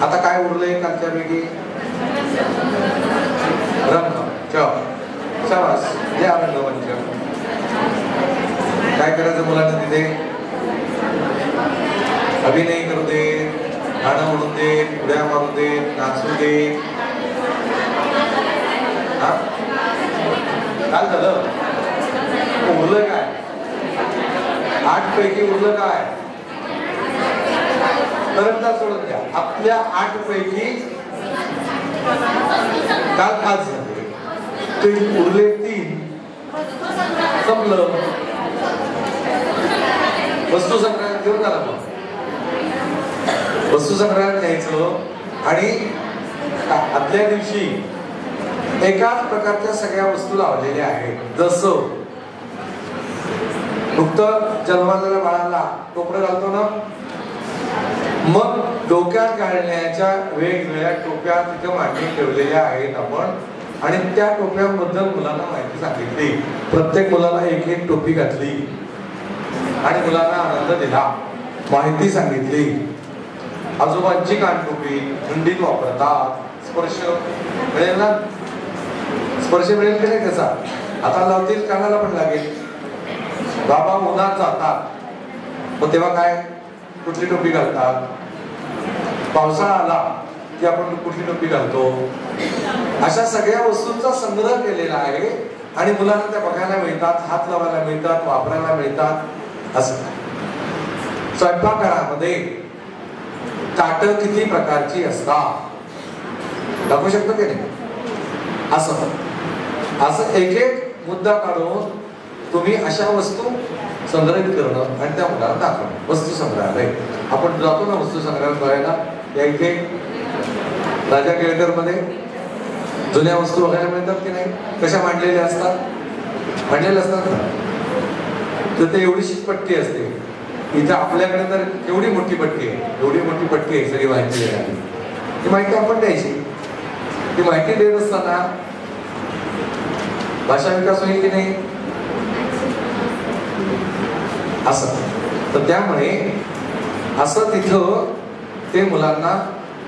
आता काय उरलंय कालच्या पैकी? रंगमंच. शाबास, या रंगमंच. काय करायचं मुलांना तिथे? अभिनय करू दे, गाणं म्हणून दे, उड्या मारू दे, नाचू दे. काय झालं? उरलं काय? 8 पैकी उरलं काय? तरंगा सोडून द्या. आपल्या 8 पैकी काल 5 झाले, ते उरले 3. संपलं. वस्तू संग्रहालयात घेऊन झाला. मग वस्तू संग्रहालयात न्यायचं आणि आदल्या दिवशी एकाच प्रकारच्या सगळ्या वस्तू लावलेल्या आहेत. जसं नुकतं जन्मालेल्या बाळाला टोपरं घालतो ना, मग डोक्यात घालण्याच्या वेगवेगळ्या टोप्या तिथे मांडणी ठेवलेल्या आहेत आपण, आणि त्या टोप्यांबद्दल मुलांना माहिती सांगितली. प्रत्येक मुलाला एक एक टोपी घातली आणि मुलांना आनंद दिला, माहिती सांगितली. आजोबांची कानटोपी थंडीत वापरतात, स्पर्श मिळेल ना? स्पर्श मिळेल की नाही त्याचा? आता लावतील, कानाला पण लागेल. बाबा उन्हात जातात, मग तेव्हा काय, कुठली टोपी घालतात? पावसाळा आला की आपण कुठली टोपी घालतो? अशा सगळ्या वस्तूंचा संग्रह केलेला आहे आणि मुलांना त्या बघायला मिळतात, हात लावायला मिळतात, वापरायला मिळतात. असं स्वयंपाकघरामध्ये ताट किती प्रकारची असतात दाखवू शकतो की नाही? असं एक एक मुद्दा काढून तुम्ही अशा वस्तू संग्रहित करणं आणि त्या मुलांना दाखवणं. वस्तू संग्रहालय आपण जातो ना वस्तू संग्रहालय बघायला, या इथे राजा केळकर मध्ये जुन्या वस्तू बघायला मिळतात की नाही? कशा मांडलेल्या असतात? मांडलेल्या असतात ना, तर ते एवढीशीच पट्टी असते. इथे आपल्याकडे तर एवढी मोठी पट्टी आहे, एवढी मोठी पट्टी आहे सगळी माहिती देण्याची. ती माहिती आपण द्यायची. ती माहिती देत असताना भाषा विकास होईल की नाही? असं तर त्यामुळे असं तिथं ते मुलांना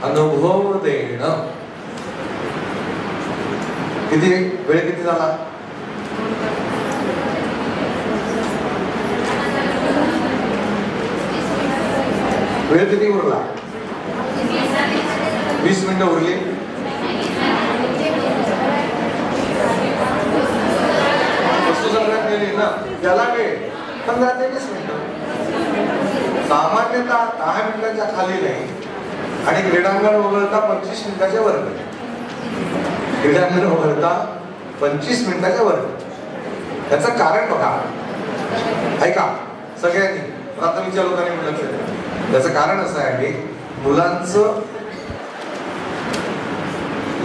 अनुभव देणं. किती वेळ किती झाला? वेळ किती उरला? 20 मिनिटं उरली. वस्तू संग्रहात गेली ना, त्याला वेळ 15 ते 20 मिनिटं. सामान्यतः 10 मिनिटाच्या खाली नाही, आणि क्रीडांगण वगळता 25 मिनिटाच्या वर. क्रीडांगण वगळता 25 मिनिटाच्या वर. त्याचं कारण बघा, ऐका सगळ्यांनी, प्राथमिकच्या लोकांनी पण लक्ष द्या. त्याचं कारण असं आहे, मुलांचं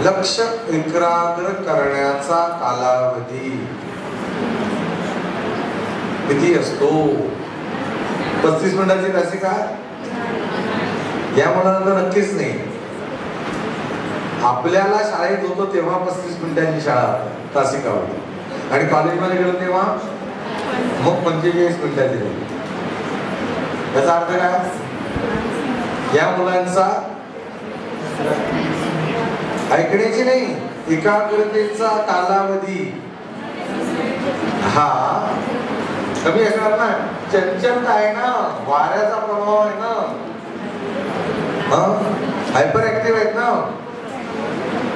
लक्ष एकाग्र करण्याचा कालावधी किती असतो? 35 मिनिटाची तासिका या मुलांना नक्कीच नाही. आपल्याला शाळेत होतो तेव्हा 35 मिनिटांची शाळा तासिका होती, आणि कॉलेजमध्ये गेलो तेव्हा मग 45 मिनिटाची झाली. त्याचा अर्थ काय? या मुलांचा ऐकण्याची नाही, एकाग्रतेचा कालावधी हा कमी असणार ना. चंचलता आहे ना, वाऱ्याचा प्रभाव आहे ना, हायपर ऍक्टिव्ह आहेत ना.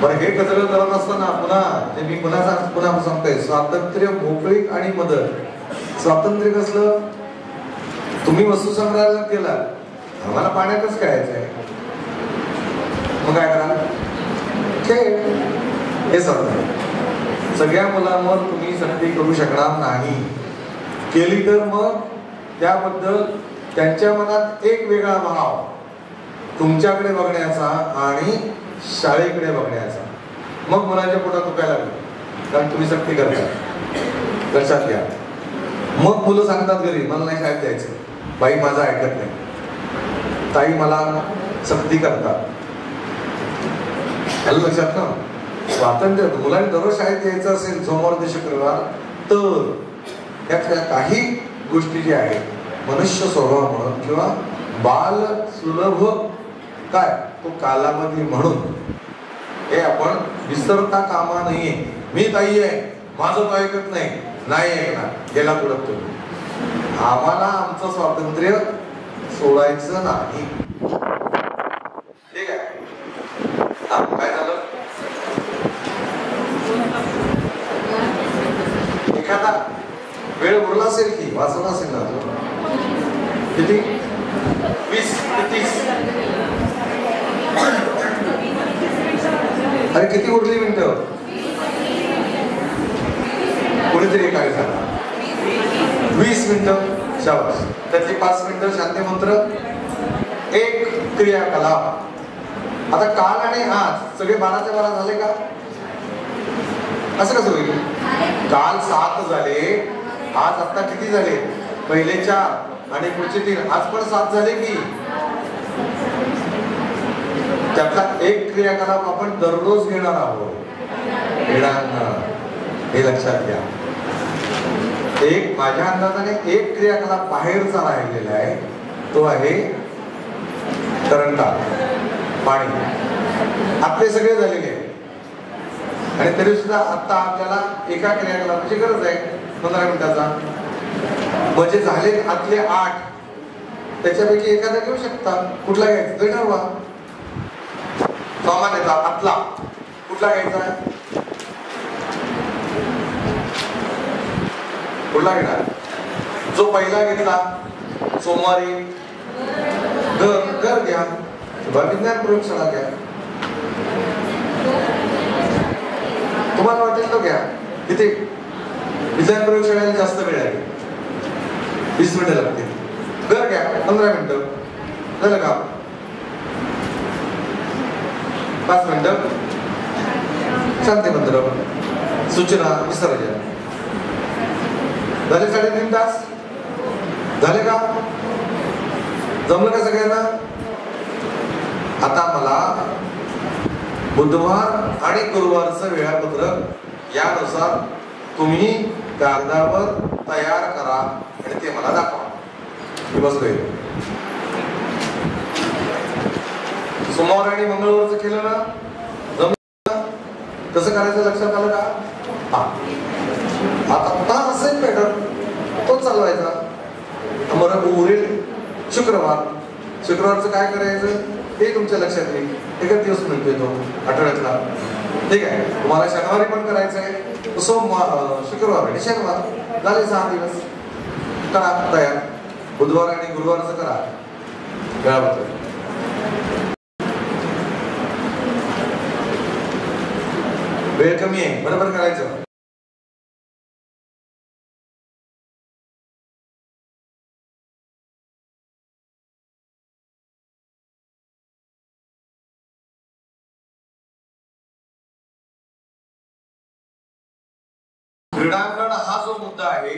बरं, हे कचरा करत असताना पुन्हा ते मी पुन्हा सांगतोय, स्वातंत्र्य, मोकळीक आणि मदत. स्वातंत्र्य कसलं? तुम्ही वस्तू संग्रहालयात गेला, आम्हाला पाण्यातच खेळायचंय, मग काय करा? खेळ. हे स्वातंत्र्य सगळ्या मुलांवर तुम्ही सक्ती करू शकणार नाही. केली तर मग त्याबद्दल त्यांच्या मनात एक वेगळा भाव तुमच्याकडे बघण्याचा आणि शाळेकडे बघण्याचा, मग मुलांच्या पोटात दुखायला लागलं, कारण तुम्ही सक्ती करता. लक्षात घ्या. मग मुलं सांगतात घरी, मला नाही शाळेत द्यायचं, बाई माझं ऐकत नाही, ताई मला सक्ती करतात. लक्षात ना? स्वातंत्र्य मुलांनी दररोज शाळेत यायचं असेल सोमवार ते शुक्रवार, तर त्यातल्या काही गोष्टी ज्या आहेत मनुष्य स्वभाव म्हणून किंवा बाल सुलभ काय तो कालावधी म्हणून हे आपण विसरता कामा नाहीये. मी ताई आहे, माझं तो ऐकत नाही, नाही ऐकणार, गेला तुडत तुम्ही. आम्हाला आमचं स्वातंत्र्य सोडायचं नाही. ठीक आहे. काय झालं, एखादा वेळ उरला असेल की वाचला असेल ना, किती 20 ते 30, अरे किती उरली मिनिटं, कोणीतरी एकाने सांगा 20 मिनिटं. शाबास. त्यातली 5 मिनिटं शांती मंत्र, एक क्रियाकलाप. आता काल आणि आज सगळे 12च्या 12 झाले का? असं कसं होईल? काल 7 झाले, आज आता किती झाले? पहिले 4 आणि पुढचे 3, आज पण 7 झाले की. त्यातला एक क्रियाकलाप आपण दररोज घेणार आहोत. हे लक्षात घ्या. एक माझ्या अंदाजाने एक क्रियाकलाप बाहेरचा राहिलेला आहे, तो आहे करंटा, पाणी. आपले सगळे झालेले आहे आणि तरी सुद्धा आता आपल्याला एका क्रियाकलापाची गरज आहे 15 मिनिटाचा. म्हणजे झाले आतले 8, त्याच्यापैकी एखादा घेऊ शकता. कुठला घ्यायचा ते ठरवा. सामान्यतः आतला कुठला घ्यायचा आहे? कुठला घेणार? जो पहिला घेतला सोमवारी, घर घ्या किंवा विज्ञान प्रयोगशाळा घ्या, तुम्हाला वाटेल तो घ्या. किती विज्ञान प्रयोगशाळेला जास्त वेळ आहे, 20 मिनिटं लागतील. घर घ्या 15 मिनिटं, झालं का? 5 मिनिटं शांती मंत्र, सूचना, विसर्जन, झाले 3.5 तास. झाले का? जमलं का सगळ्यांना? आता मला बुधवार आणि गुरुवारचं वेळापत्रक यानुसार तुम्ही कागदावर तयार करा आणि ते मला दाखवा. बसलोय. सोमवार आणि मंगळवारचं केलं ना, जमलं? कसं करायचं लक्षात आलं का? आता असेल पॅटर्न तो चालवायचा. मग उरेल शुक्रवारचं काय करायचं हे तुमच्या लक्षात येईल. एकच दिवस म्हणतोय तो आठवड्यातला. ठीक आहे. तुम्हाला शनिवारी पण करायचंय, शुक्रवार आणि शनिवार झाले 6 दिवस. करा तयार. बुधवार आणि गुरुवारचं करा वेळापत्रक. वेळ कमी आहे, बरोबर करायचं. क्रीडांगण हा जो मुद्दा आहे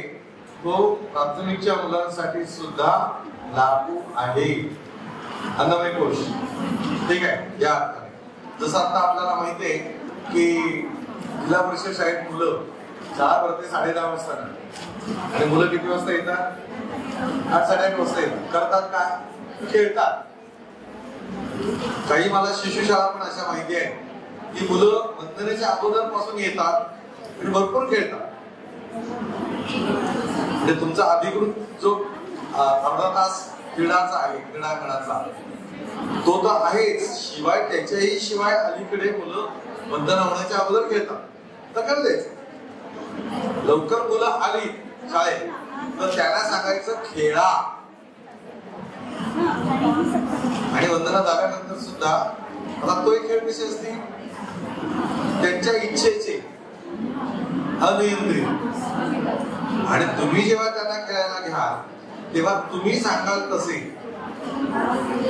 तो प्राथमिकच्या मुलांसाठी सुद्धा लागू आहे. अन्नमय कोश. ठीक आहे. या जसं आता आपल्याला माहिती आहे की जिल्हा परिषद शाळेत मुलं शाळा भरते 10:30 वाजता आणि मुलं किती वाजता येतात? 8-8:30 वाजता येतात. करतात काय? खेळतात. काही मला शिशुशाळा पण अशा माहिती आहे की मुलं वंदनेच्या अगोदर पासून येतात आणि भरपूर खेळतात. म्हणजे तुमचा अधिकृत जो अर्धा तास क्रीडाचा आहे, क्रीडांगणाचा, तो तर आहेच. शिवाय त्याच्याही शिवाय अलीकडे मुलं वंदना होण्याच्या अगोदर खेळतात. तर कर द्यायचं. लवकर मुलं आली शाळेत तर त्यांना सांगायचं खेळा. आणि वंदना झाल्यानंतर सुद्धा आता तो एक खेळ कशी असते, त्यांच्या इच्छेचे, अनियंत्रित. आणि तुम्ही जेव्हा त्यांना खेळायला घ्याल तेव्हा तुम्ही सांगाल तसे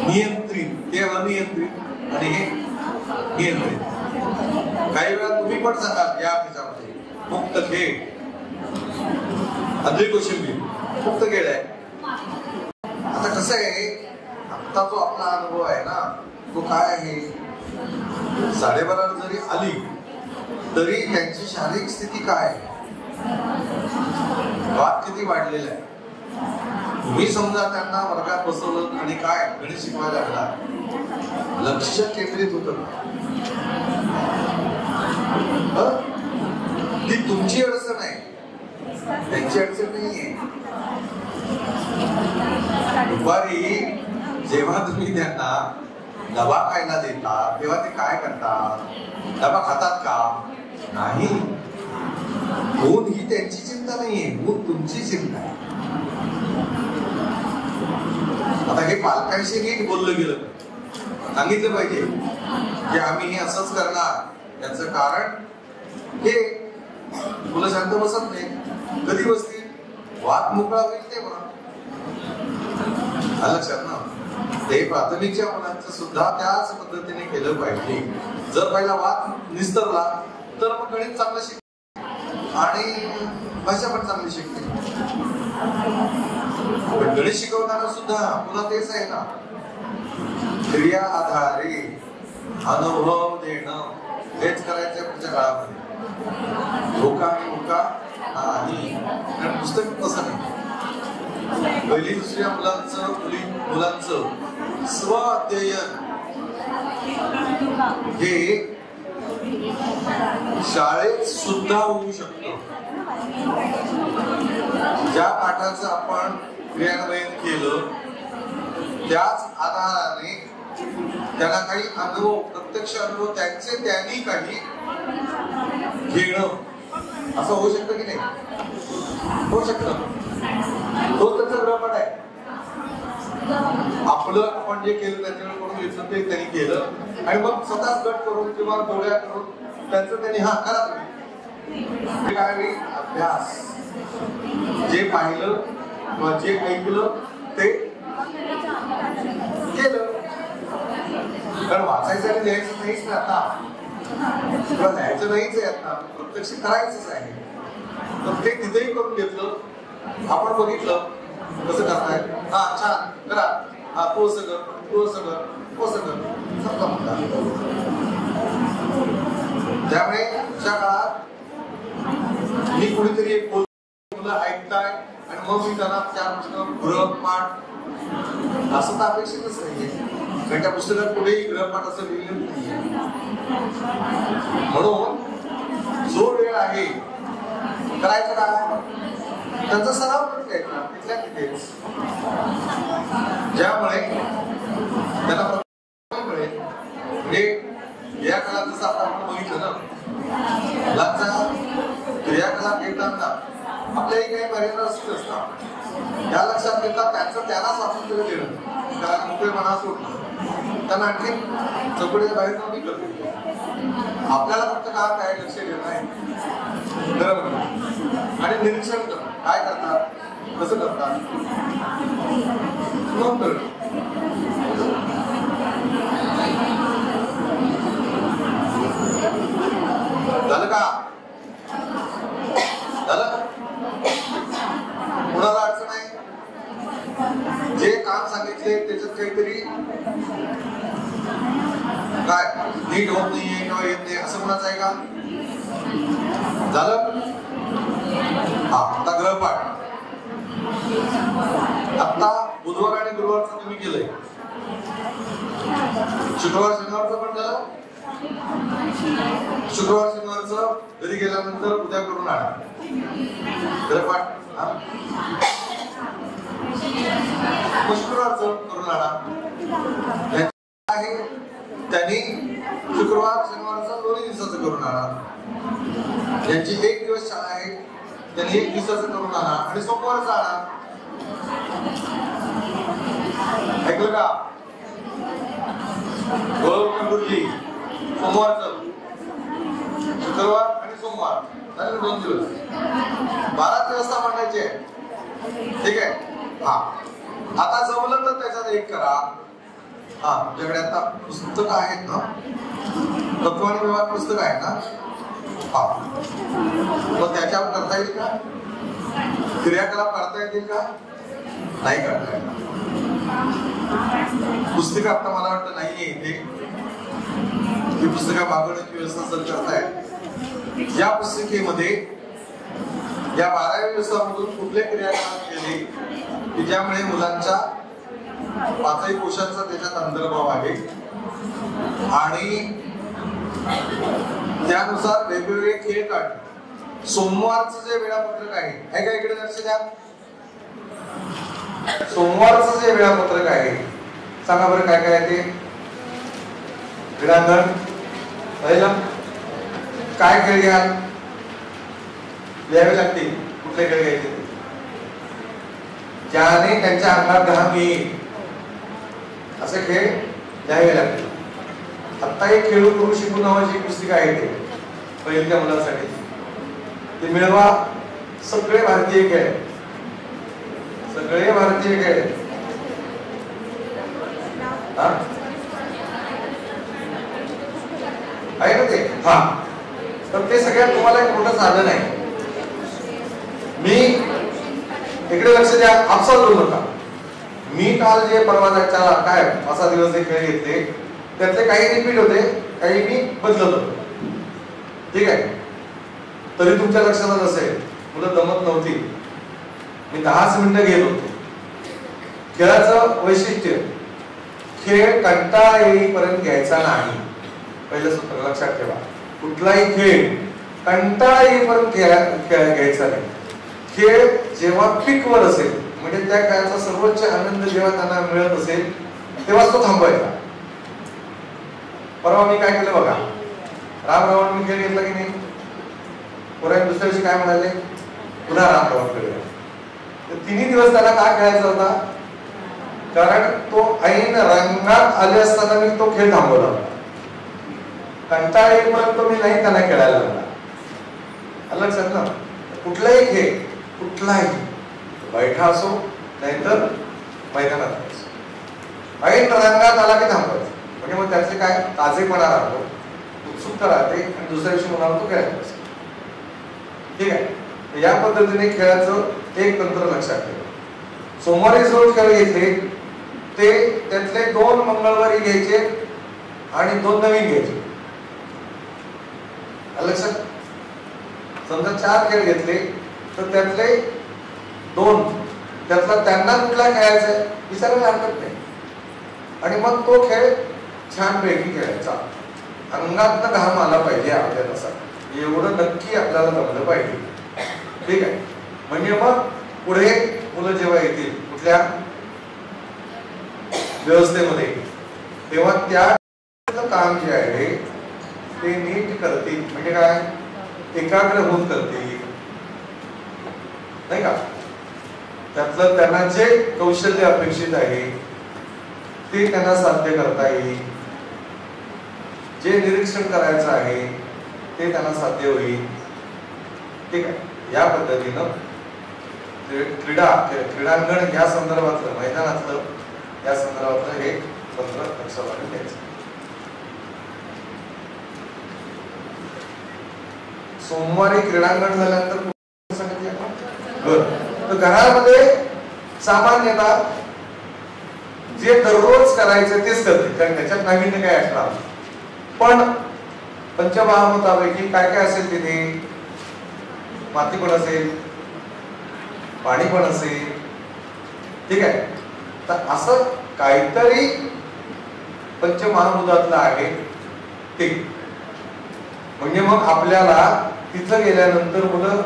नियंत्रित, ते अनियंत्रित आणि हे नियंत्रित. काही वेळा तुम्ही पण सांगाल या त्याच्यामध्ये मुक्त खेळ, अद्री कोशिंबीर मुक्त खेळ आहे. आता कसं आहे, आता जो आपला अनुभव आहे ना तो काय आहे, 12:30 जरी आली तरी त्यांची शारीरिक स्थिती काय आहे, वाद किती वाढलेला आहे. तुम्ही समजा त्यांना वर्गात बसवलं आणि काय गणित शिकवायला लागला लक्ष केंद्रित होतं. ती तुमची अडचण आहे, त्यांची अडचण नाहीये. दुपारी जेव्हा तुम्ही त्यांना डबा खायला देता तेव्हा ते काय करतात? डबा खातात का? नाही. ऊन ही त्यांची चिंता नाहीये, ऊन तुमची चिंता आहे. आता हे पालकांशी नीट बोललं गेलं, सांगितलं पाहिजे की आम्ही हे असंच करणार. याचं कारण हे मुलं शांत बसत नाही. कधी बसतील? वाद मोकळा होईल तेव्हा. लक्षात ना, ते प्राथमिकच्या मुलांचं सुद्धा त्याच पद्धतीने केलं पाहिजे. जर पहिला वाद निस्तरला तर मग गणित चांगलं शिकते आणि भाषा पण चांगली शिकते. पण गणित शिकवताना सुद्धा पुन्हा तेच आहे ना, क्रिया आधारे अनुभव देणं हेच करायचं पुढच्या काळामध्ये. धोका आणि कारण पुस्तक तसं नाही. पहिली दुसऱ्या मुलांचं स्व अध्ययन हे शाळेत सुद्धा होऊ शकतं. ज्या पाठाचं आपण क्रियान्वयन केलं त्याच आधाराने त्यांना काही अनुभव, प्रत्यक्ष अनुभव त्यांनी काही घेणं असं होऊ शकतं की नाही? होऊ शकतं. तो त्याचा गृहपाठ आहे. आपलं आपण जे केलं त्याच्यावर करून घ्यायचं ते त्यांनी केलं आणि मग स्वतःच गट करून किंवा जोड्या करून त्यांचं त्यांनी हा करा तुम्ही. काय अभ्यास, जे पाहिलं किंवा जे ऐकलं ते केलं. कारण वाचायचं आणि लिहायचं नाहीच ना आता, किंवा लिहायचं नाहीच आहे आता, प्रत्यक्ष करायचंच आहे. तर ते तिथेही करून घेतलं, आपण बघितलं कसं करताय. हा छान करा, हा तू असं कर, तू असं कर, तू असं कर, समजा म्हणतात. त्यामुळे अशा काळात मी कुणीतरी एक मुलं ऐकताय आणि मग मी त्यांना चार प्रश्न गृहपाठ असं तर अपेक्षितच नाहीये. कारण त्या पुस्तकात कुठेही गृहपाठ असं लिहिलेलं नाहीये. म्हणून जो वेळ आहे करायचं काय, त्यांचा सराव करून घ्यायचा तिथल्या तिथेच. ज्यामुळे त्यांना मिळेल. म्हणजे या काळात जसं आपण बघितलं ना, मुलांचा क्रियाकलाप घेताना आपल्याही काही मर्यादा असतेच ना. या लक्षात घेता त्यांचं त्यांना स्वातंत्र्य देणं, कारण मोकळेपणा सोडणं, त्यांना आणखी चौकटीच्या बाहेर नव्हती करते. आपल्याला फक्त काय लक्ष देणं आहे, बरोबर, आणि निरीक्षण करणं. काय करतात, कसं करतात, मग करणं. झालं का? झालं? कुणाला अडचण आहे? जे काम सांगितले त्याच्यात काहीतरी काय नीट होत नाहीये किंवा येत नाही असं कुणाचं आहे का? झालं? हा, आता गृहपाठ. आता बुधवार आणि गुरुवारचं तुम्ही केलंय, शुक्रवार शनिवारचं पण झालं. शुक्रवार शनिवारचं घरी गेल्यानंतर उद्या करून आणा गृहपाठ. शुक्रवारचं करून आणा. त्यांनी शुक्रवार शनिवारचं दोन्ही दिवसाचं करून आणा. ज्यांची एक दिवस शाळा आहे त्यांनी एक दिवसाचं करून आणा आणि सोमवारचं आणा. ऐकलं का? गुरुजी सोमवारचं, शुक्रवार आणि सोमवार झाले 2 दिवस. 12 दिवस मांडायचे आहे. ठीक आहे. हा, आता जमलं तर त्याच्यात एक करा. हा, तुझ्याकडे आता पुस्तक आहेत ना, तत्व आणि व्यवहार पुस्तक आहे ना. हा, मग त्याच्यावर करता येईल का? क्रियाकलाप करता येतील का? नाही करता येईल. पुस्तक आता मला वाटतं नाहीये इथे. ही पुस्तकं मागवण्याची व्यवस्था जर करताय, या पुस्तिकेमध्ये या 12व्या दिवसामधून कुठले क्रियाकलाप केले की ज्यामुळे मुलांच्या 5ही कोशांचा त्याच्यात अंतर्भाव आहे आणि त्यानुसार वेगवेगळे खेळ काढले. सोमवारचं जे वेळापत्रक आहे का, इकडे लक्ष द्या. सोमवारचं जे वेळापत्रक आहे सांगा बरं काय काय आहे ते. क्रीडांगण पहिलं काय खेळ घ्याल, लिहावे लागतील कुठले खेळ घ्यायचे, ज्याने त्यांच्या अंगात घाम येईल असे खेळ लिहावे लागतील. आता एक खेळू करू शिकू नावाची पुस्तिका आहे ते पहिल्या मुलांसाठी, ते मिळवा. सगळे भारतीय खेळ, सगळे भारतीय खेळ आहे ना ते. हा, तर ते सगळ्यात तुम्हाला एक मोठं साधन आहे. मी इकडे लक्ष द्या, आपसात बोलू नका. मी काल जे परवाच्या काय 5-6 दिवस जे खेळ घेतले त्यातले काही रिपीट होते, काही मी बदलत होतो. ठीक आहे, तरी तुमच्या लक्षात असेल मुलं दमत नव्हती. मी 10 मिनिटं घेत होतो. खेळाचं वैशिष्ट्य, खेळ कंटाळा येईपर्यंत घ्यायचा नाही. पहिलं सूत्र लक्षात ठेवा, कुठलाही खेळ कंटाळा येईपर्यंत घ्यायचा नाही. खेळ जेव्हा पीकवर असेल म्हणजे त्या खेळाचा सर्वोच्च आनंद जेव्हा त्यांना मिळत असेल तेव्हा तो थांबवायचा. परवा मी काय केलं बघा, राम रावण मी खेळ घेतला की नाही. पोरांनी दुसऱ्या दिवशी काय म्हणाले, पुन्हा राम रावण खेळूया. तर 3 दिवस त्याला का खेळायचा होता, कारण तो ऐन रंगात आले असताना मी तो खेळ थांबवला होता. कंटाळा येईपर्यंत मी नाही त्यांना खेळायला लागला. लक्षात ना, कुठलाही खेळ, कुठलाही बैठा असो नाहीतर मैदानात असो, ऐन रंगात आला की थांबवायचं. म्हणजे मग त्याचे काय ताजेपणा राहतो, उत्सुकता राहते आणि दुसऱ्या दिवशी म्हणाला तो खेळायला असतो. ठीक आहे, या पद्धतीने खेळाचं एक तंत्र लक्षात ठेवा. सोमवारी जो खेळ घेतले ते त्यातले 2 मंगळवारी घ्यायचे आणि 2 नवीन घ्यायचे. लक्षात, समजा 4 खेळ घेतले तर त्यातले 2 त्यातला त्यांना कुठला खेळायचा आहे विचारायला हरकत नाही. आणि मग तो खेळ छानपैकी खेळायचा. अंगातनं घाम आला पाहिजे आपल्या तसा, एवढं नक्की आपल्याला जमलं पाहिजे. ठीक आहे, म्हणजे मग पुढे मुलं जेव्हा येतील कुठल्या व्यवस्थेमध्ये तेव्हा त्या काम जे आहे ते नीट करतील. म्हणजे काय, एकाग्र होऊन करतील नाही का. त्यातलं त्यांना जे कौशल्य अपेक्षित आहे ते त्यांना साध्य करता येईल. जे निरीक्षण करायचं आहे ते त्यांना साध्य होईल. ठीक आहे, या पद्धतीनं क्रीडांगण या संदर्भातलं, मैदानातलं या संदर्भातलं हे तंत्र लक्षात घ्यायचं. सोमवारी क्रीडांगण झाल्यानंतर तर घरामध्ये सामान्यतः जे दररोज करायचं तेच करते, कारण त्याच्यात नवीन काय असणार. पण पंचमहाभूतापैकी काय काय असेल तिथे, माती पण असेल, पाणी पण असेल. ठीक आहे, तर असं काहीतरी पंचमहाभूतातलं आहे ते. म्हणजे मग आपल्याला तिथं गेल्यानंतर मुलं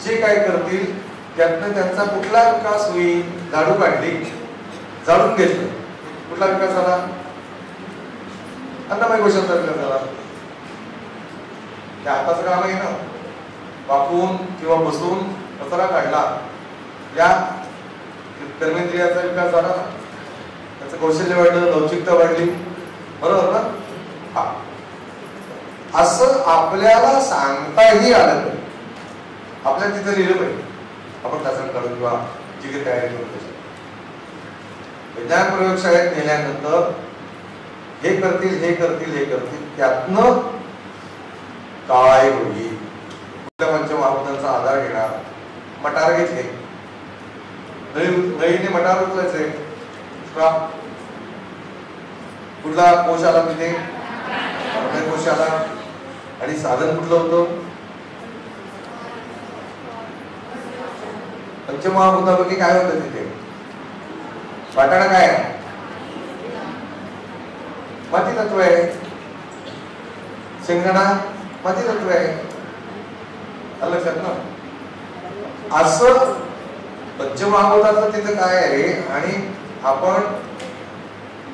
जे काय करतील त्यातनं त्यांचा कुठला विकास होईल. झाडू काढली, झाडून घेतलं, कुठला विकास झाला, अन्नमय कोशाचा विकास झाला. त्या हाताचं काम आहे ना, वाकून किंवा बसून कचरा काढला, या कर्मेंद्रियाचा विकास झाला ना, त्याचं कौशल्य वाढलं, लवचिकता वाढली. बरोबर ना. हा, असं आपल्याला सांगताही आलं पाहिजे, आपल्याला तिथं लिहिलं पाहिजे. आपण त्याचं काढून किंवा जी काही तयारी करू त्याची विज्ञान प्रयोगशाळेत नेल्यानंतर हे करतील, हे करतील, हे करतील, त्यातनं काय होईल. पंचमहाभूतांचा आधार घेणार, मटार घेतले, नळीने मटार उचलायचे, कुठला कोश आला तिथे, कोश आला, आणि साधन कुठलं होतं, पंचमहाभूतापैकी काय होतं तिथे, वाटाणा काय, मातीचा तत्व आहे, शेंगदाणा माती तत्व आहे. लक्षात ना? असं पंचमहाभूताचं तिथं काय आहे आणि आपण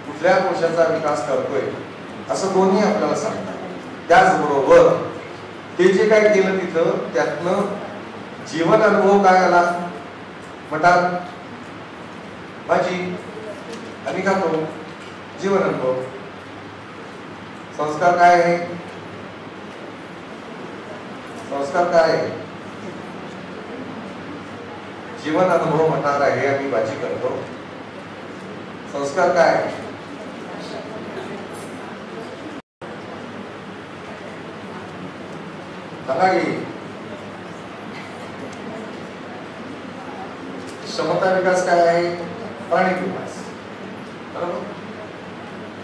कुठल्या कोशाचा विकास करतोय असं दोन्ही आपल्याला सांगतात. त्याचबरोबर ते जे काय केलं तिथं त्यातनं जीवन अनुभव काय आला? मटार भाजी आम्ही खातो, जीवन अनुभव. संस्कार काय आहे? संस्कार काय आहे? जीवन अनुभव मटार आहे, आम्ही भाजी करतो. संस्कार काय? सांगा की. क्षमता विकास काय आहे? प्राणिक विकास. बरोबर.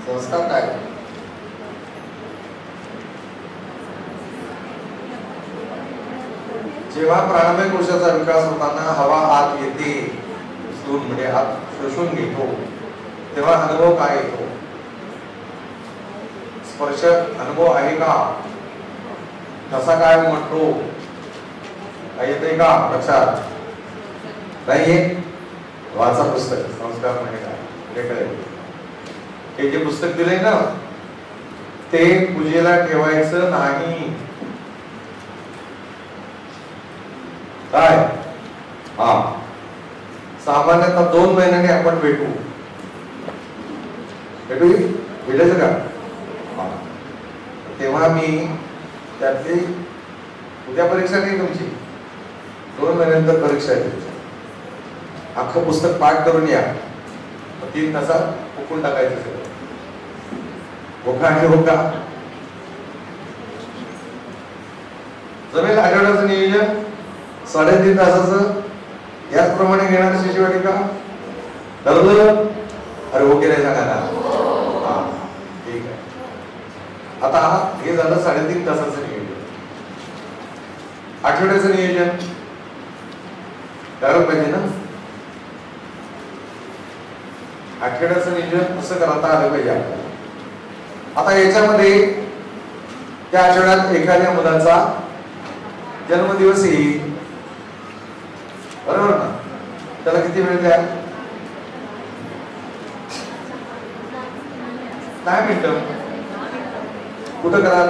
संस्कार काय? जेव्हा प्राणमय कोशाचा विकास होताना हवा आत येते, म्हणजे आत शोषून घेतो, तेव्हा अनुभव काय येतो? स्पर्श अनुभव आहे का? कसा काय म्हणतो? काय येते का लक्षात? नाहीये? वाचा पुस्तक संस्कार म्हणजे काय म्हणजे कळेल. हे जे पुस्तक दिलंय ना ते पूजेला ठेवायचं नाही. काय? हा, सामान्यतः 2 महिन्यांनी आपण भेटायचं का? तेव्हा मी त्यातली उद्या परीक्षा नाही तुमची, 2 महिन्यानंतर परीक्षा आहे तुमची. अख्खं पुस्तक पाठ करून या, 3 तासात फुकून टाकायचं सगळं. होका आणि होका जमेल. आठवड्याचं नियोजन 3.5 तासाचं याचप्रमाणे घेणार शिशुवाटिका. ठरलं? अरे ओके नाही सांगा ना. हा ठीक आहे. आता हे झालं 3.5 तासाचं नियोजन. आठवड्याचं नियोजन करायला पाहिजे ना. आठवड्याचं नियोजन असं करता आलं पाहिजे आपल्याला. आता याच्यामध्ये त्या आठवड्यात एखाद्या मुलाचा जन्मदिवस येईल, बरोबर ना? त्याला किती वेळ द्या? काय मिनिटं? कुठं कराल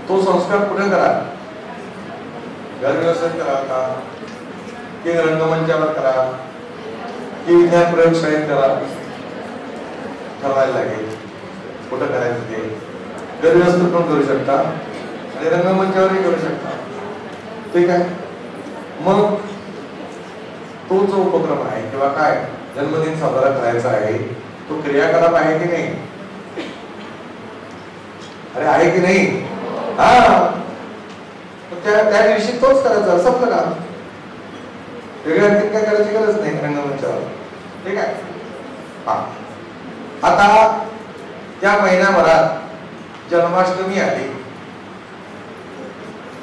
तो संस्कार? कुठे कराल? घर व्यवस्थित करा का, की रंगमंचावर करा, की विज्ञान प्रयोगशाळेत करा? ठरवायला लागेल कुठं करायचं ते. घर व्यवस्थित पण करू शकता आणि रंगमंचावरही करू शकता. ठीक आहे. मग तो जो उपक्रम आहे किंवा काय जन्मदिन साजरा करायचा आहे तो क्रियाकलाप आहे की नाही? अरे आहे की नाही? हा, त्या दिवशी तोच करायचा. संपलं का? वेगळ्या आणखी काय करायची गरज नाही रंगमंचावर. ठीक आहे. हा, आता त्या महिन्याभरात जन्माष्टमी आली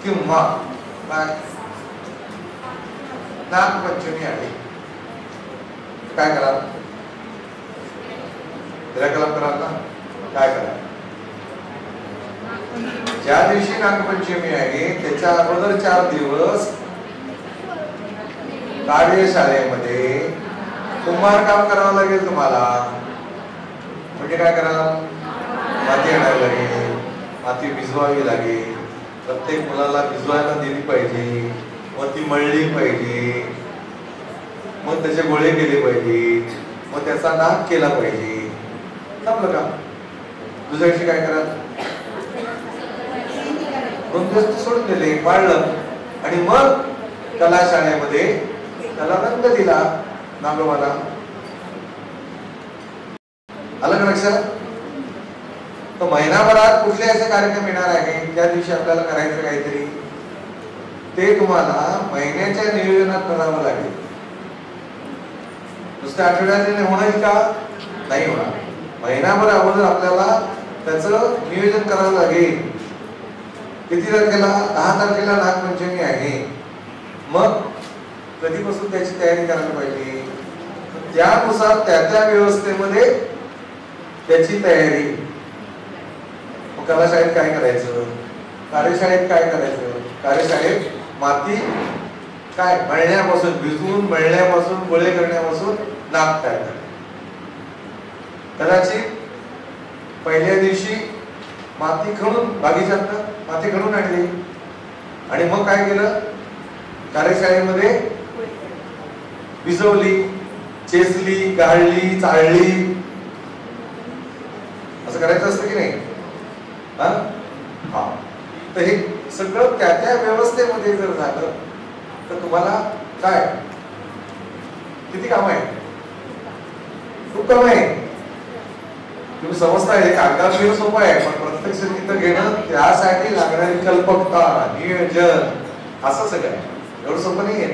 किंवा नागपंचमी आली, काय करा? क्रियाकलाप कराल ना. काय करा? ज्या दिवशी नागपंचमी आहे त्याच्या अगोदर 4 दिवस कार्यशाळेमध्ये कुंभारकाम करावं लागेल तुम्हाला. म्हणजे काय करायला? माती आणावी लागेल, माती भिजवावी लागेल, प्रत्येक मुलाला भिजवायला दिली पाहिजे, मग ती मळली पाहिजे, मग त्याचे गोळे केले पाहिजे, मग त्याचा नाक केला पाहिजे. संपलं का? दुसऱ्या दिवशी काय करा? 2 दिवस सोडून दिले, पाळलं आणि मग कलाशाळेमध्ये त्याला रंग दिला नागोबाला. आलं का लक्षात? तर महिनाभरात कुठले असे कार्यक्रम येणार आहे त्या दिवशी आपल्याला करायचं काहीतरी, ते तुम्हाला महिन्याच्या नियोजनात करावं लागेल. नुसत्या आठवड्याने होणार का? नाही होणार. महिनाभर अगोदर आपल्याला त्याचं नियोजन करावं लागेल. किती तारखेला? 10 तारखेला नागपंचमी आहे. मग कधीपासून त्याची तयारी करायला पाहिजे? त्यानुसार त्या व्यवस्थेमध्ये त्याची तयारी. मग कलाशाळेत काय करायचं, कार्यशाळेत काय करायचं? कार्यशाळेत माती काय मळण्यापासून, भिजवून मळण्यापासून, गोळे करण्यापासून नाक तयार करणे. कदाचित पहिल्या दिवशी माती खणून, बागीच्यातनं माती खणून आणली आणि मग काय केलं, कार्यशाळेमध्ये भिजवली, चेचली, गाळली, चाळली. असं करायचं असतं की नाही? हा. तर हे सगळं त्या त्या व्यवस्थेमध्ये जर झालं तर तुम्हाला काय किती काम आहे? खूप काम आहे. तुम्ही समजताय हे कागदावर घेणं सोपं आहे, पण प्रत्यक्ष तिथं घेणं त्यासाठी लागणारी कल्पकता, नियोजन असं सगळं आहे. एवढं सोपं नाही आहे.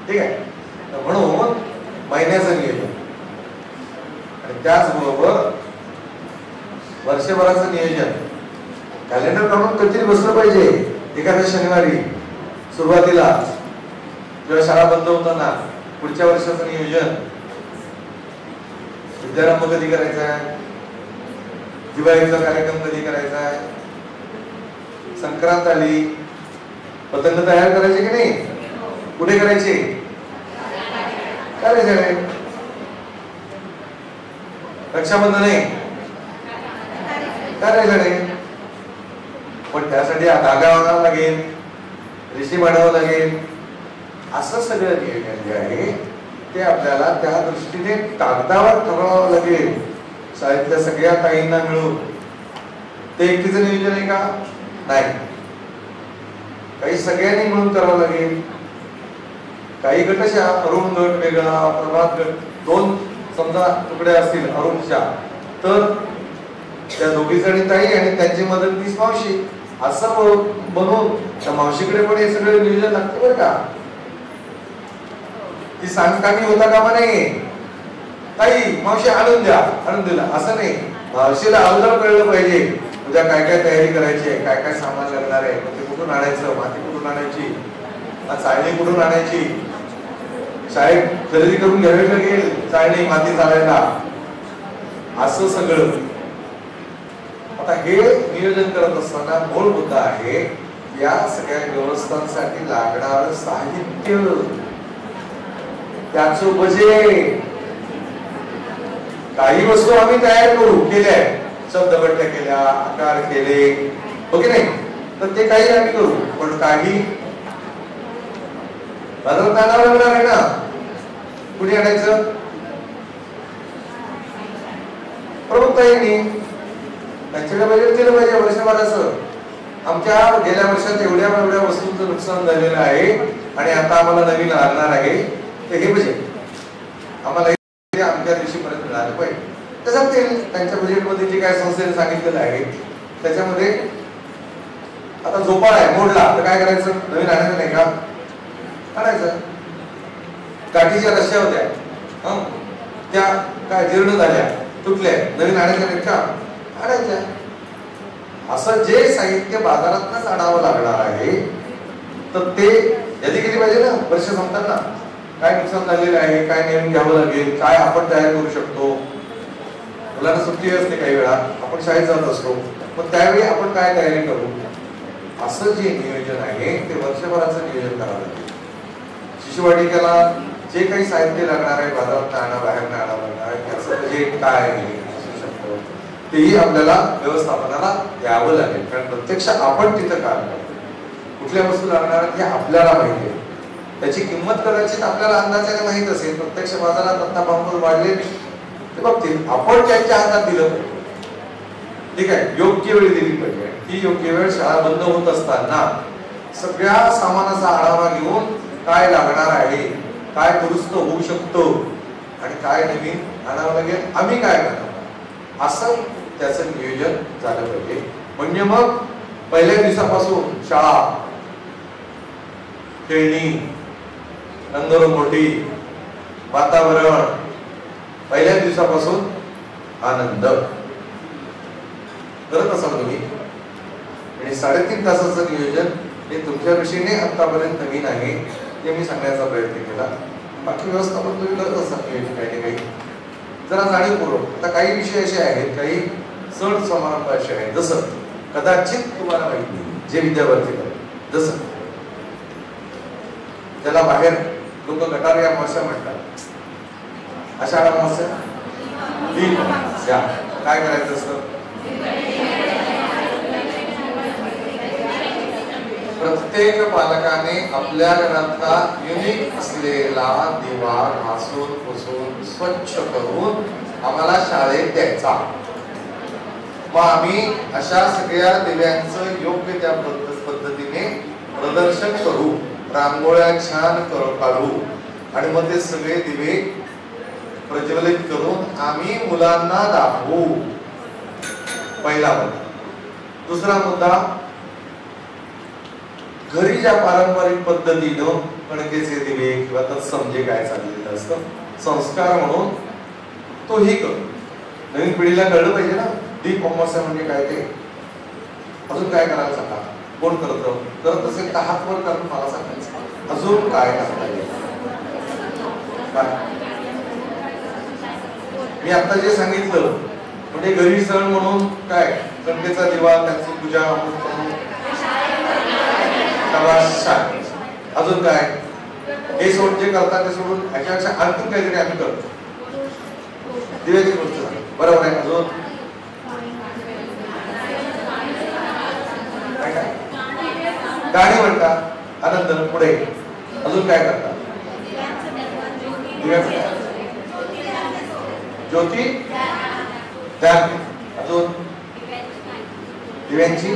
ठीक आहे. म्हणून महिन्याचं नियोजन आणि त्याचबरोबर वर्षभराचं नियोजन. कॅलेंडर काढून कधीतरी बसलं पाहिजे. एखाद्या शनिवारी सुरुवातीला जेव्हा शाळा बंद होताना पुढच्या वर्षाचं नियोजन. विद्यारंभ कधी करायचा आहे, दिवाळीचा कार्यक्रम कधी करायचा आहे, संक्रांत आली, पतंग तयार करायचे की नाही, कुठे करायचे, करायचे. रक्षाबंधन आहे, करायचं. पण त्यासाठी धागा आणावा लागेल, रेशी मांडावं लागेल. असं सगळं नियोजन जे आहे ते आपल्याला त्या दृष्टीने कागदावर ठरवावं लागेल. शाळेतल्या सगळ्या ताईंना मिळून. ते एकटीचं नियोजन आहे का? नाही. काही सगळ्यांनी मिळून करावं लागेल. काही गटशा, अरुण गट वेगळा, प्रभात गट, दोन समजा तुकडे असतील अरुणच्या, तर त्या दोघी जणी ताई आणि त्यांची मदतनीस मावशी असं बनवून त्या मावशीकडे पण हे सगळं नियोजन लागतं बरं का. ती सांगताना होता कामा नाही, ताई मावशी आणून द्या, आणून दिला असं नाही. मावशीला अगोदर कळलं पाहिजे उद्या काय काय तयारी करायची आहे, काय काय सामान लागणार आहे, ते कुठून आणायचं, माती कुठून आणायची, चाळणी कुठून आणायची, शाळेत खरेदी करून घ्यावी लागेल चाळणी माती चालायला, असं सगळं. आता हे नियोजन करत असताना मूळ मुद्दा आहे या सगळ्या व्यवस्थांसाठी लागणारं साहित्य, त्याचं बजेट. काही वस्तू आम्ही तयार करू केल्या, शब्दपट्ट्या केल्या, आकार केले, ओके नाही, तर ते काही आम्ही करू. पण काही बाजारात आणावं लागणार आहे ना. कुठे आणायचं? प्रमुखताईंनी त्यांच्याकडे बजेट केलं पाहिजे वर्षभराचं. आमच्या गेल्या वर्षात एवढ्या एवढ्या वस्तूंचं नुकसान झालेलं आहे आणि आता आम्हाला नवीन लागणार आहे, तर हे बजेट आम्हाला आमच्या दिवशीपर्यंत मिळालं पाहिजे. तसंच ते त्यांच्या बजेटमध्ये जे काय संस्थेने सांगितलेलं आहे त्याच्यामध्ये आता झोपाळा आहे मोडला तर काय करायचं, नवीन आणायचं नाही का? आणायचं. काठीच्या रश्या होत्या त्या काय जीर्ण झाल्या, तुटल्या, नवीन आणायच्या नाही का? आणायच्या. असं जे साहित्य बाजारातच आणावं लागणार आहे तर ते यादी केली पाहिजे ना. वर्ष संपताना काय नुकसान झालेलं आहे, काय नवीन घ्यावं लागेल, काय आपण तयार करू शकतो. मुलांना सुट्टी असते काही वेळा, आपण शाळेत जात असतो, पण त्यावेळी आपण काय तयारी करू, असं जे नियोजन आहे ते वर्षभराचं नियोजन करावं लागेल. शिशुवाटिकेला जे काही साहित्य लागणार आहे बाजारात आणा, बाहेर आणा लागणार आहे, त्याचं बजेट काय असू शकतं तेही आपल्याला व्यवस्थापनाला द्यावं लागेल. कारण प्रत्यक्ष आपण तिथं काम करतो, कुठल्या वस्तू लागणार हे आपल्याला माहिती आहे. त्याची किंमत कदाचित आपल्याला अंदाजाने माहित असेल, प्रत्यक्ष बाजारात आता भाव वाढले ते बघतील, आपण त्यांच्या हातात दिलं पाहिजे. ठीक आहे, योग्य वेळी दिली पाहिजे. ही योग्य वेळ शाळा बंद होत असताना सगळ्या सामानाचा आढावा घेऊन काय लागणार आहे, काय दुरुस्त होऊ शकतो आणि काय नवीन आणावं लागेल, आम्ही काय करणार, असं त्याचं नियोजन झालं पाहिजे. म्हणजे मग पहिल्या दिवसापासून शाळा, खेळणी, रंगरंगोटी, वातावरण, पहिल्या दिवसापासून आनंद करत असाल तुम्ही. आणि 3.5 तासाचं नियोजन हे तुमच्या दृष्टीने आतापर्यंत नवीन आहे ते मी सांगण्याचा प्रयत्न केला. बाकी व्यवस्थापन तुम्ही करत असाल नियोजन काही ना काही. जरा जाणीवपूर्वक. आता काही विषय असे आहेत, काही सण समारंभ असे आहेत, जसं कदाचित तुम्हाला माहिती नाही जे विद्यार्थी करतात, जसं त्याला बाहेर लोक गटारी अमावस्या म्हणतात, आषाढ अमावस्या, दीप अमावस्या. काय करायचं असतं? प्रत्येक पालकाने आपल्या घरातला युनिक असलेला दिवा घासून पुसून स्वच्छ करून आम्हाला शाळेत द्यायचा. मग आम्ही अशा सगळ्या दिव्यांचं योग्य त्या पद्धतीने प्रदर्शन करू, रांगोळ्या छान काढू आणि मग ते सगळे दिवे प्रज्वलित करून आम्ही मुलांना दाखवू. पहिला मुद्दा. दुसरा मुद्दा, घरी ज्या पारंपरिक पद्धतीनं कणकेचे दिवे किंवा तत्सम जे काय चाललेलं असतं संस्कार म्हणून तोही करू. नवीन पिढीला कळलं पाहिजे ना दीप अमावस्या म्हणजे काय ते. अजून काय करायला सांगा, कोण करतं? करत असेल तर हात वर करून मला सांगायचं अजून काय करायला. मी आता जे सांगितलं म्हणजे घरी सण म्हणून काय कणकेचा दिवा, त्याची पूजा करून, अजून काय हे सोड जे करतात ते सोडून ह्याच्यापेक्षा आणखी काहीतरी आम्ही करतो. दिव्याची गोष्ट झाली, बरोबर आहे. अजून गाणी म्हणतात, आनंद पुढे अजून काय करतात? ज्योती ध्यान, अजून दिव्यांची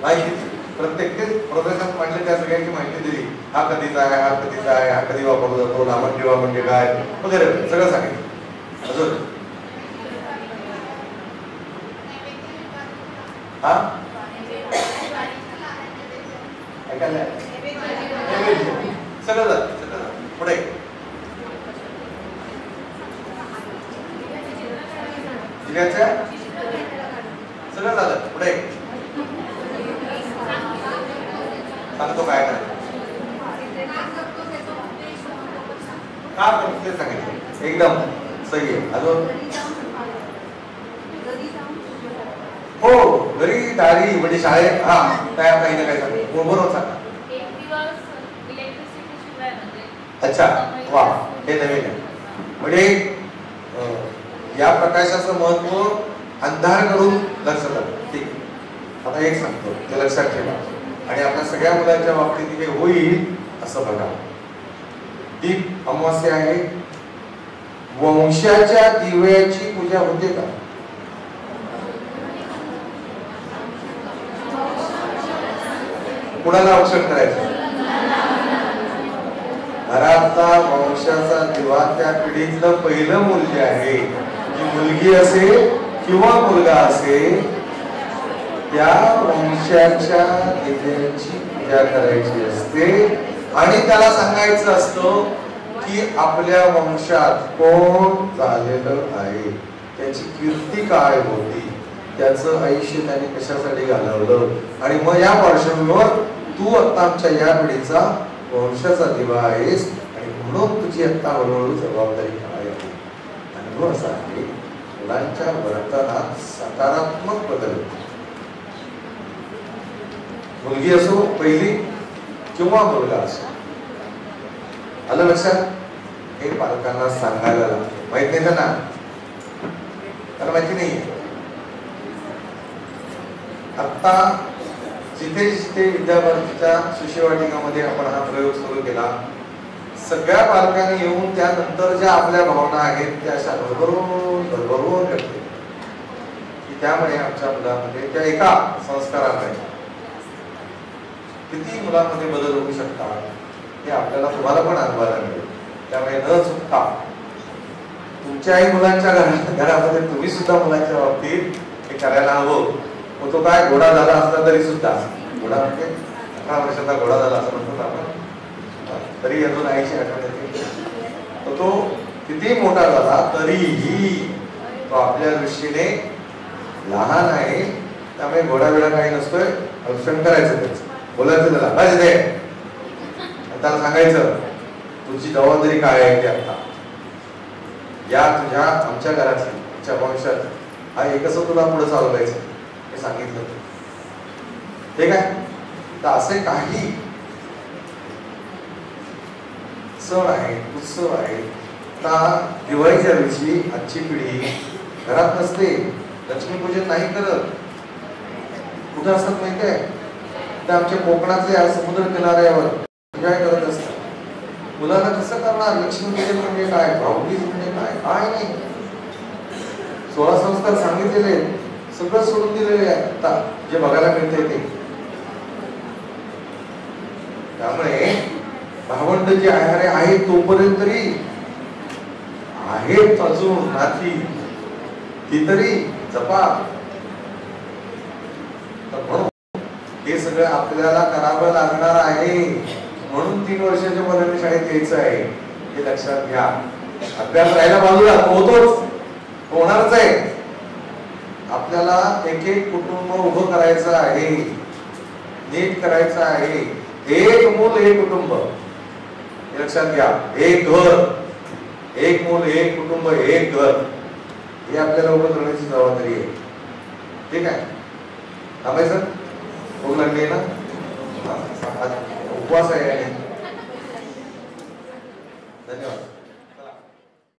माहिती. प्रत्येक प्रदर्शनात म्हटले त्या सगळ्यांची माहिती दिली. हा कधीचा आहे, हा कधीचा आहे, हा कधी वापरला जातो, लांबण जेव्हा म्हणजे काय वगैरे सगळं सांगितलं. अजून हा ऐकायला सगळं झालं. पुढे दिव्याच्या सगळं झालं. पुढे सांगतो काय करतो का करतो ते सांगितलं, एकदम सही आहे. अजून हो घरी दारी म्हणजे शाळेत हा त्या काही ना काही सांगतो बरोबर सांगा. अच्छा वा हे नवीन आहे. म्हणजे या प्रकाशाचं महत्व अंधार करून लक्षात आलं. ठीक, आता एक सांगतो ते लक्षात ठेवा आणि आपल्या सगळ्या मुलांच्या बाबतीत हे होईल असं बघा. दीप अमावस्या आहे, वंशाच्या दिव्याची पूजा होते का? कुणाला औषध करायचं? घरातला वंशाचा दिवा त्या पिढीतलं पहिलं मूल्य आहे. जी मुलगी असेल किंवा मुलगा असेल त्या वंशाच्या दिव्यांची पूजा करायची असते आणि त्याला सांगायचं असतं की आपल्या वंशात कोण झालेलं आहे, त्याची कीर्ती काय होती, त्याचं आयुष्य त्याने कशासाठी घालवलं आणि मग या पार्श्वभूमीवर तू आता आमच्या या पिढीचा वंशाचा दिवा आहेस आणि म्हणून तुझी आता हळूहळू जबाबदारी काय आहे. अनुभव असा आहे मुलांच्या वर्तनात सकारात्मक बदल. मुलगी असो पहिली किंवा मुलगा असो, आलं लक्षात? हे पालकांना सांगायला लागतं. माहित नाही त्यांना, त्याला माहिती नाहीये. आता जिथे जिथे विद्याभारतीच्या शिष्यवाटिकामध्ये आपण हा प्रयोग सुरू केला, सगळ्या पालकांनी येऊन त्यानंतर ज्या आपल्या भावना आहेत त्या अशा भरभरून करते की त्यामुळे आमच्या मुलामध्ये त्या एका संस्कारामुळे किती मुलांमध्ये बदल होऊ शकतात हे आपल्याला तुम्हाला पण अनुभवायला मिळेल. त्यामुळे न चुकता तुमच्याही मुलांच्या घरामध्ये तुम्ही सुद्धा मुलांच्या बाबतीत हे करायला हवं. मग तो काय घोडा झाला असला तरी सुद्धा, घोडा म्हणजे 18 वर्षाचा घोडा झाला असं म्हणतो आपण, तरी अजून आईची आठवण येते. तो किती मोठा झाला तरीही तो आपल्या दृष्टीने लहान आहे. त्यामुळे घोडा बिडा काही नसतोय, अनुसरण करायचं त्याचं, बोलायचं त्याला बस दे, त्याला सांगायचं तुझी जबाबदारी काय आहे ते आता. या तुझ्या आमच्या घरातली आमच्या भविष्यात हा हे कसं तुला पुढे चालवायचं हे सांगितलं. ठीक आहे. तर असे काही सण आहे, उत्सव आहे. आता दिवाळीच्या दिवशी आजची पिढी घरात नसते, लक्ष्मीपूजन नाही करत. कुठं असतात माहिती आहे? तर आमच्या कोकणातल्या समुद्र किनाऱ्यावर एन्जॉय करत असतात. मुलांना कसं करणार? लक्ष्मीपूजन म्हणजे काय, भाऊबीज म्हणजे काय, काय नाही. 16 संस्कार सांगितलेले, सगळं सोडून दिलेले आहे आता जे बघायला मिळते ते. त्यामुळे भावंड जे आहे तोपर्यंत तरी आहेत अजून नाती, ती तरी जपा. म्हणून हे सगळं आपल्याला करावं लागणार आहे. म्हणून 3 वर्षाच्या मुलांनी शाळेत यायचं आहे हे लक्षात घ्या. अभ्यास राहायला बाजूला होतोच, होणारच आहे. आपल्याला एक एक कुटुंब उभं करायचं आहे, नीट करायचं आहे. एक मूल एक कुटुंब हे लक्षात घ्या. एक घर, एक मूल एक कुटुंब एक घर, हे आपल्याला उभं करण्याची जबाबदारी आहे. ठीक आहे. थांबायचं भूक लागली ना, उपवास आहे. धन्यवाद.